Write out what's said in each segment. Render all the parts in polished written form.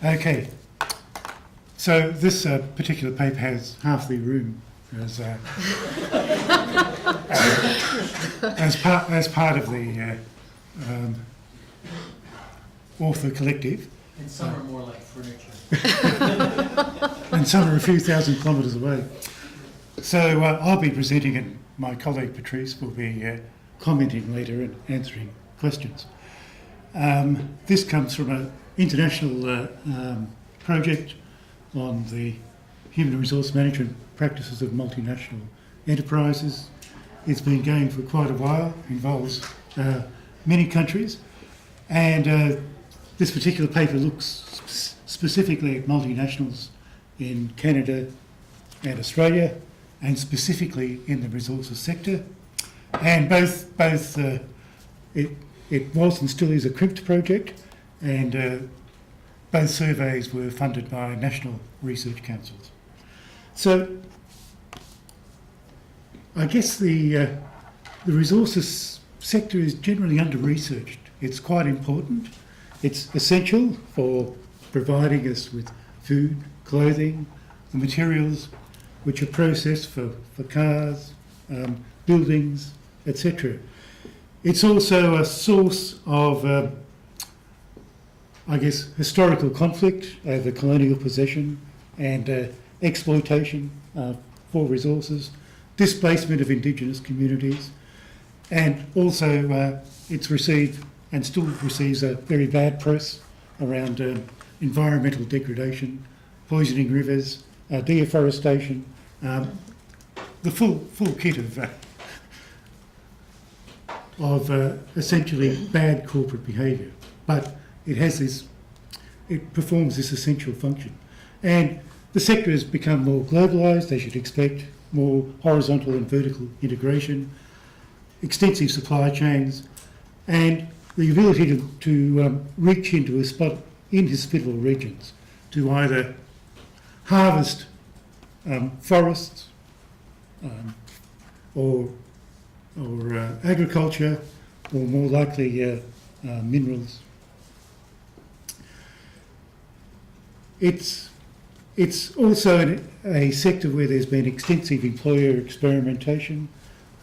Okay, so this particular paper has half the room as part of the author collective. And some are more like furniture. And some are a few thousand kilometres away. So I'll be presenting and my colleague Patrice will be commenting later and answering questions. This comes from an international project on the human resource management practices of multinational enterprises. It's been going for quite a while, involves many countries, and this particular paper looks specifically at multinationals in Canada and Australia, and specifically in the resources sector. And both it was and still is a CRIMT project, and both surveys were funded by national research councils. So I guess the resources sector is generally under-researched. It's quite important. It's essential for providing us with food, clothing, the materials which are processed for cars, buildings, etc. It's also a source of, I guess, historical conflict over colonial possession and exploitation for resources, displacement of Indigenous communities, and also it's received and still receives a very bad press around environmental degradation, poisoning rivers, deforestation, the full kit of essentially bad corporate behaviour. But it performs this essential function. And the sector has become more globalised, as you'd expect, more horizontal and vertical integration, extensive supply chains, and the ability to reach into inhospitable regions to either harvest forests or agriculture, or more likely minerals. It's also a sector where there's been extensive employer experimentation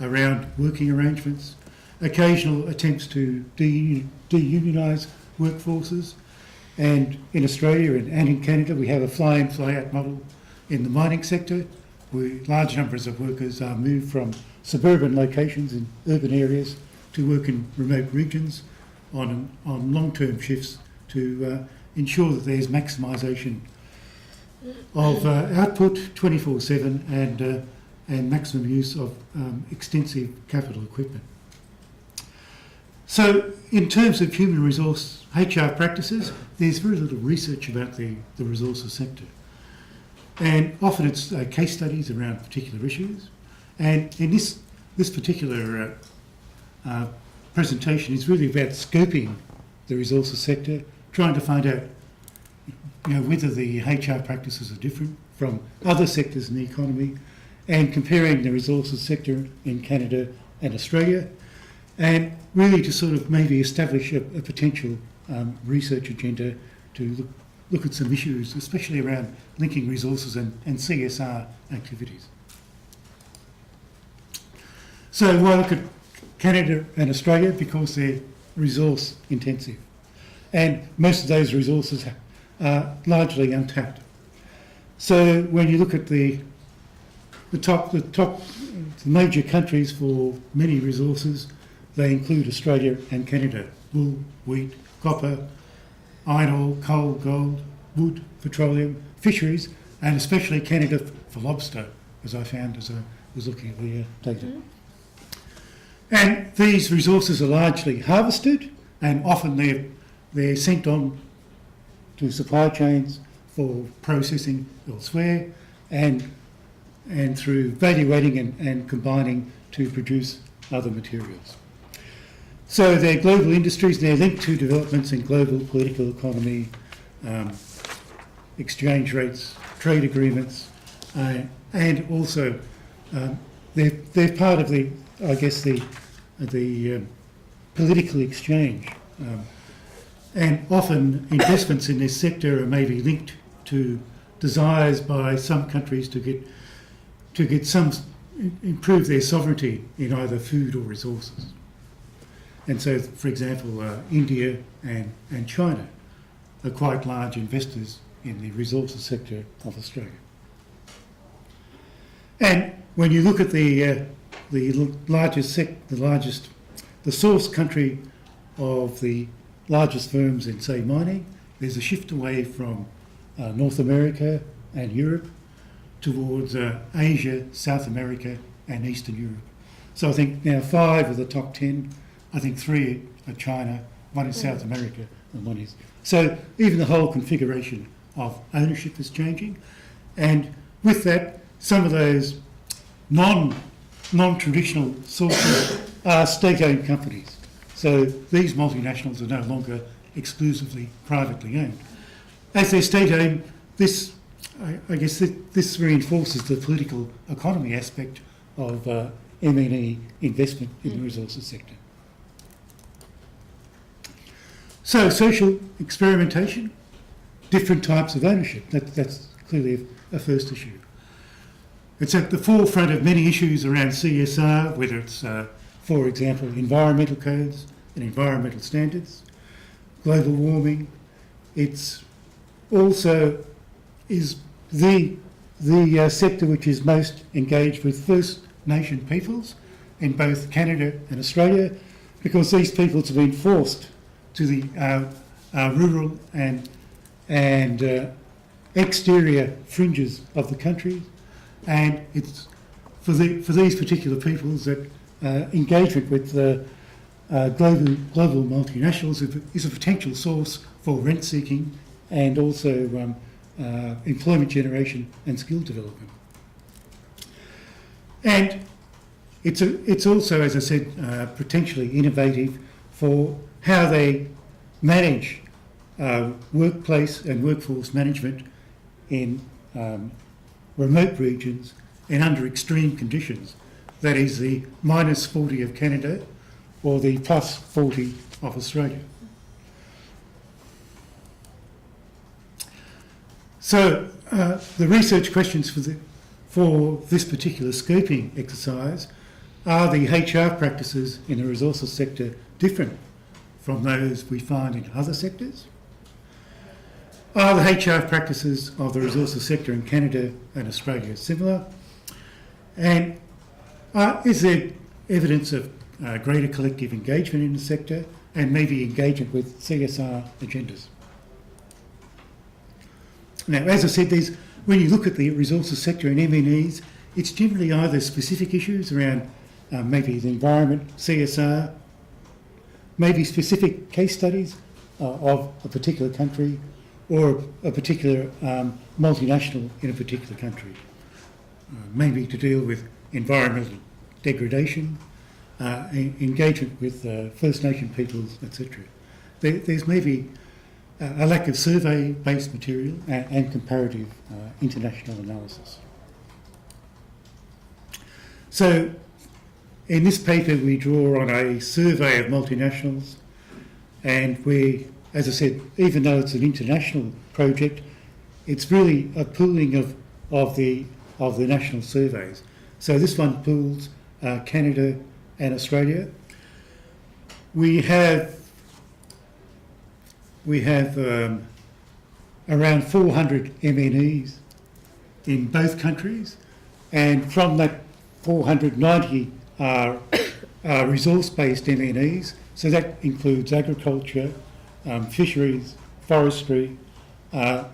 around working arrangements, occasional attempts to de-unionise workforces, and in Australia and in Canada we have a fly-in fly-out model in the mining sector, where large numbers of workers are moved from suburban locations in urban areas to work in remote regions on long-term shifts to ensure that there's maximisation of output 24/7 and maximum use of extensive capital equipment. So in terms of human resource HR practices, there's very little research about the resources sector. And often it's case studies around particular issues. And in this particular presentation is really about scoping the resources sector, trying to find out whether the HR practices are different from other sectors in the economy, and comparing the resources sector in Canada and Australia, and really to sort of maybe establish a potential research agenda to look at some issues, especially around linking resources and CSR activities. So why look at Canada and Australia? Because they're resource intensive, and most of those resources are largely untapped. So when you look at the top major countries for many resources, they include Australia and Canada: wool, wheat, copper, iron ore, coal, gold, wood, petroleum, fisheries, and especially Canada for lobster, as I found as I was looking at the data. Mm-hmm. And these resources are largely harvested, and often they're sent on to supply chains for processing elsewhere, and through evaluating and combining to produce other materials. So they're global industries, they're linked to developments in global political economy, exchange rates, trade agreements, and also they're part of the political exchange And often investments in this sector are maybe linked to desires by some countries to improve their sovereignty in either food or resources. And so, for example, India and China are quite large investors in the resources sector of Australia. And when you look at the source country of the largest firms in, say, mining, there's a shift away from North America and Europe towards Asia, South America and Eastern Europe. So I think now 5 of the top 10, I think 3 are China, 1 is South America and 1 is... So even the whole configuration of ownership is changing. And with that, some of those non-traditional sources are state-owned companies. So these multinationals are no longer exclusively privately owned. As they're state-owned, this reinforces the political economy aspect of MNE investment in the resources sector. So social experimentation, different types of ownership, that's clearly a first issue. It's at the forefront of many issues around CSR, whether it's, for example, environmental codes and environmental standards, global warming. It's also is the sector which is most engaged with First Nation peoples in both Canada and Australia, because these peoples have been forced to the rural and exterior fringes of the country, and it's for these particular peoples that engagement with global multinationals is a potential source for rent seeking and also employment generation and skill development. And it's also, as I said, potentially innovative for how they manage workplace and workforce management in remote regions and under extreme conditions. That is the -40 of Canada or the +40 of Australia. So the research questions for this particular scoping exercise are: the HR practices in the resources sector different from those we find in other sectors? Are the HR practices of the resources sector in Canada and Australia similar? And is there evidence of greater collective engagement in the sector and maybe engagement with CSR agendas? Now, as I said, when you look at the resources sector in MNEs, it's generally either specific issues around maybe the environment, CSR, maybe specific case studies of a particular country or a particular multinational in a particular country, maybe to deal with environmental degradation, engagement with First Nation peoples, etc. There's maybe a lack of survey-based material and comparative international analysis. So in this paper we draw on a survey of multinationals, and we, as I said, even though it's an international project, it's really a pooling of the national surveys. So this one pools Canada and Australia. We have around 400 MNEs in both countries, and from that 490 are resource-based MNEs. So that includes agriculture, fisheries, forestry,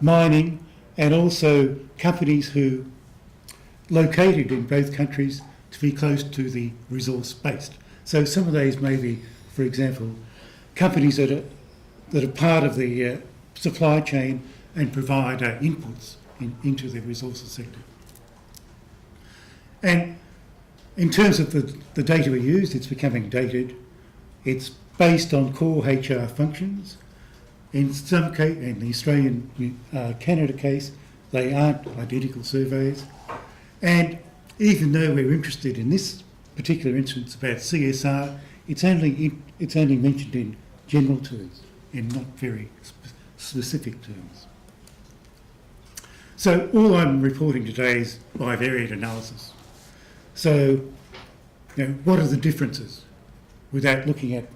mining, and also companies who located in both countries to be close to the resource-based. So some of these may be, for example, companies that are part of the supply chain and provide inputs into the resources sector. And in terms of the data we used, it's becoming dated. It's based on core HR functions. In some case, in the Australian Canada case, they aren't identical surveys. And even though we're interested in this particular instance about CSR, it's only mentioned in general terms. in not very specific terms. So all I'm reporting today is bivariate analysis. So, what are the differences without looking at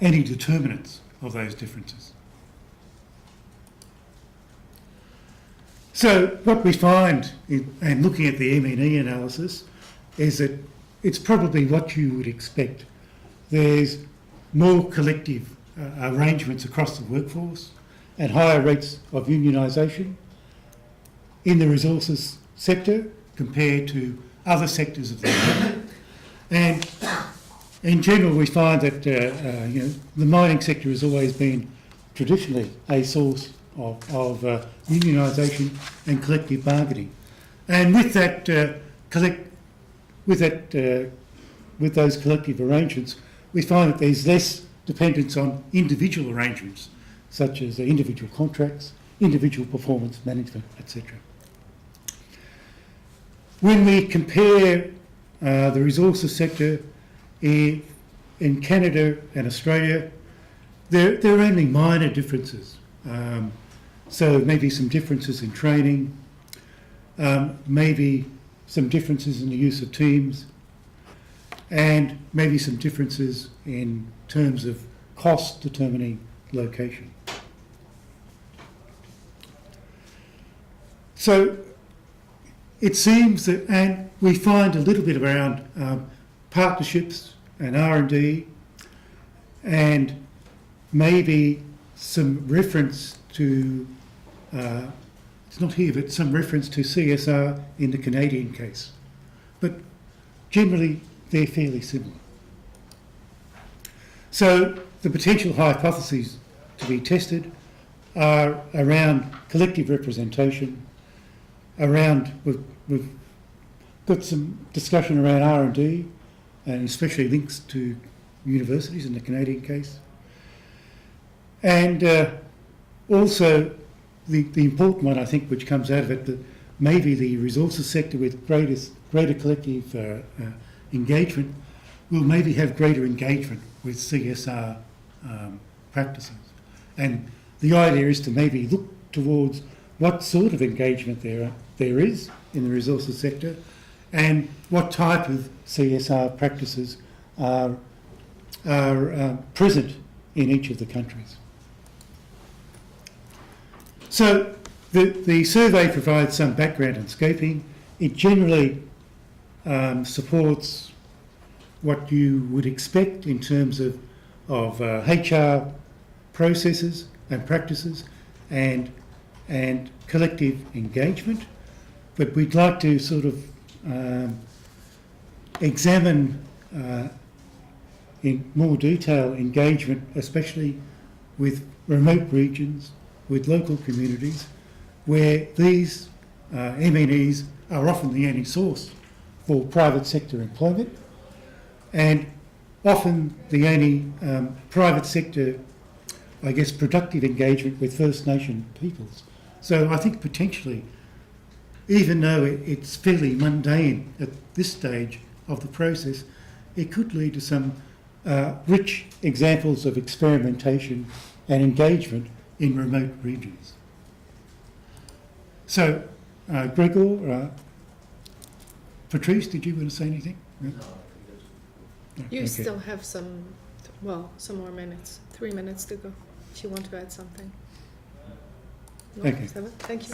any determinants of those differences? So what we find in looking at the MNE analysis is that it's probably what you would expect. There's more collective arrangements across the workforce and higher rates of unionisation in the resources sector compared to other sectors of the economy. And in general, we find that the mining sector has always been traditionally a source of unionisation and collective bargaining, and with those collective arrangements, we find that there's less dependence on individual arrangements, such as individual contracts, individual performance management, etc. When we compare the resources sector in Canada and Australia, there are only minor differences. So maybe some differences in training, maybe some differences in the use of teams, and maybe some differences in terms of cost determining location. So it seems that, and we find a little bit around partnerships and R&D, and maybe some reference to, it's not here, but some reference to CSR in the Canadian case. But generally, they're fairly similar. So the potential hypotheses to be tested are around collective representation, around, we've got some discussion around R&D, and especially links to universities in the Canadian case. And also the important one, I think, which comes out of it, that maybe the resources sector with greater collective engagement will maybe have greater engagement with CSR practices. And the idea is to maybe look towards what sort of engagement there is in the resources sector, and what type of CSR practices are present in each of the countries. So the survey provides some background and scoping. It generally supports what you would expect in terms of HR processes and practices and collective engagement, but we'd like to sort of examine in more detail engagement, especially with remote regions, with local communities, where these MNEs are often the only source for private sector employment, and often the only private sector, I guess, productive engagement with First Nation peoples. So I think potentially, even though it's fairly mundane at this stage of the process, it could lead to some rich examples of experimentation and engagement in remote regions. So, Gregor, Patrice, did you want to say anything? No? You Okay. still have some more minutes. 3 minutes to go, if you want to add something. No? Okay. 7? Thank you.